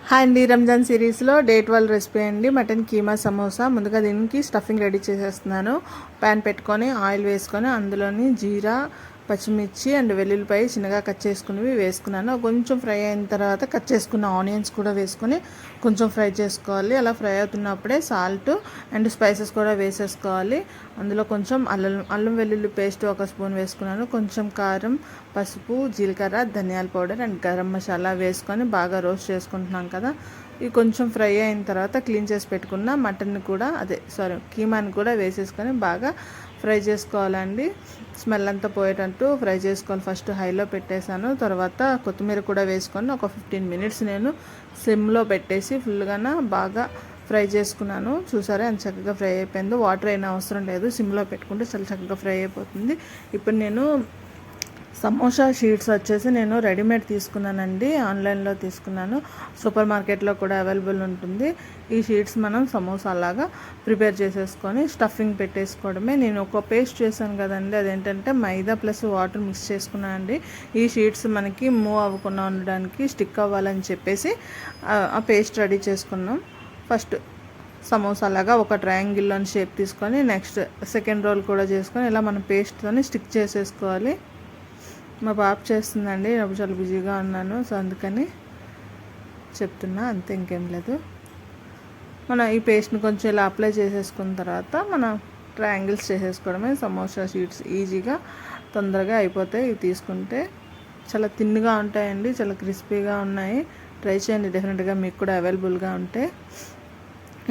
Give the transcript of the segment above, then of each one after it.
Hi అండి, రంజాన్ సిరీస్లో day 12 recipe అండి మటన్ కీమా సమోసా. ముందుగా దీనికి స్టఫింగ్ రెడీ చేసేస్తున్నాను. ప్యాన్ పెట్టుకొని ఆయిల్ వేసుకొని అందులోని జీరా, పచ్చిమిర్చి అండ్ వెల్లుల్లిపాయ చిన్నగా కట్ చేసుకునేవి వేసుకున్నాను. కొంచెం ఫ్రై అయిన తర్వాత కట్ చేసుకున్న ఆనియన్స్ కూడా వేసుకొని కొంచెం ఫ్రై చేసుకోవాలి. అలా ఫ్రై అవుతున్నప్పుడే సాల్ట్ అండ్ స్పైసెస్ కూడా వేసేసుకోవాలి. అందులో కొంచెం అల్లం వెల్లుల్లి పేస్ట్ 1 స్పూన్ వేసుకున్నాను. కొంచెం కారం, పసుపు, జీలకర్ర, ధనియాల పౌడర్ అండ్ గరం మసాలా వేసుకొని బాగా రోస్ట్ చేసుకుంటున్నాం కదా. ఇవి కొంచెం ఫ్రై అయిన తర్వాత క్లీన్ చేసి పెట్టుకున్న మటన్ కూడా కీమాని కూడా వేసేసుకొని బాగా ఫ్రై చేసుకోవాలండి. స్మెల్ అంతా పోయేటట్టు ఫ్రై చేసుకోవాలి. ఫస్ట్ హైలో పెట్టేశాను. తర్వాత కొత్తిమీర కూడా వేసుకొని ఒక 15 మినిట్స్ నేను సిమ్లో పెట్టేసి ఫుల్గా బాగా ఫ్రై చేసుకున్నాను. చూసారా ఎంత చక్కగా ఫ్రై అయిపోయిందో. వాటర్ అయినా అవసరం లేదు, సిమ్లో పెట్టుకుంటే చాలా చక్కగా ఫ్రై అయిపోతుంది. ఇప్పుడు నేను సమోసా షీట్స్ వచ్చేసి నేను రెడీమేడ్ తీసుకున్నానండి. ఆన్లైన్లో తీసుకున్నాను. సూపర్ మార్కెట్లో కూడా అవైలబుల్ ఉంటుంది. ఈ షీట్స్ మనం సమోసా లాగా ప్రిపేర్ చేసేసుకొని స్టఫింగ్ పెట్టేసుకోవడమే. నేను ఒక పేస్ట్ చేశాను కదండి, అదేంటంటే మైదా ప్లస్ వాటర్ మిక్స్ చేసుకున్నాను అండి. ఈ షీట్స్ మనకి మూవ్ అవ్వకుండా ఉండడానికి, స్టిక్ అవ్వాలని చెప్పేసి ఆ పేస్ట్ రెడీ చేసుకున్నాం. ఫస్ట్ సమోసా లాగా ఒక ట్రయాంగిల్లోని షేప్ తీసుకొని నెక్స్ట్ సెకండ్ రోల్ కూడా చేసుకొని ఇలా మనం పేస్ట్తోని స్టిక్ చేసేసుకోవాలి. మా పాప చేస్తుందండి, నేను చాలా బిజీగా ఉన్నాను, సో అందుకని చెప్తున్నా, అంతే, ఇంకేం లేదు. మనం ఈ పేస్ట్ని కొంచెం ఇలా అప్లై చేసేసుకున్న తర్వాత మనం ట్రయాంగిల్స్ చేసేసుకోవడమే. సమోసా షీట్స్ ఈజీగా తొందరగా అయిపోతాయి. ఇవి తీసుకుంటే చాలా థిన్గా ఉంటాయండి, చాలా క్రిస్పీగా ఉన్నాయి. ట్రై చేయండి, డెఫినెట్గా మీకు కూడా అవైలబుల్గా ఉంటే.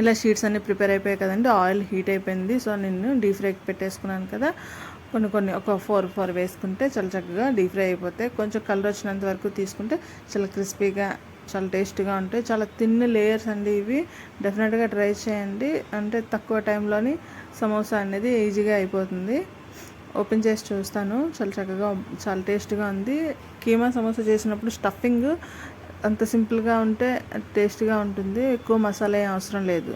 ఇలా షీట్స్ అన్నీ ప్రిపేర్ అయిపోయాయి కదండి. ఆయిల్ హీట్ అయిపోయింది, సో నేను డీప్ ఫ్రైకి పెట్టేసుకున్నాను కదా. కొన్ని ఒక 4 వేసుకుంటే చాలా చక్కగా డీప్ ఫ్రై అయిపోతాయి. కొంచెం కలర్ వచ్చినంత వరకు తీసుకుంటే చాలా క్రిస్పీగా, చాలా టేస్ట్గా ఉంటాయి. చాలా థిన్ లేయర్స్ అండి ఇవి. డెఫినెట్గా ట్రై చేయండి. అంటే తక్కువ టైంలోని సమోసా అనేది ఈజీగా అయిపోతుంది. ఓపెన్ చేసి చూస్తాను. చాలా చక్కగా, చాలా టేస్ట్గా ఉంది. కీమా సమోసా చేసినప్పుడు స్టఫింగ్ అంత సింపుల్గా ఉంటే టేస్ట్గా ఉంటుంది. ఎక్కువ మసాలా ఏం అవసరం లేదు.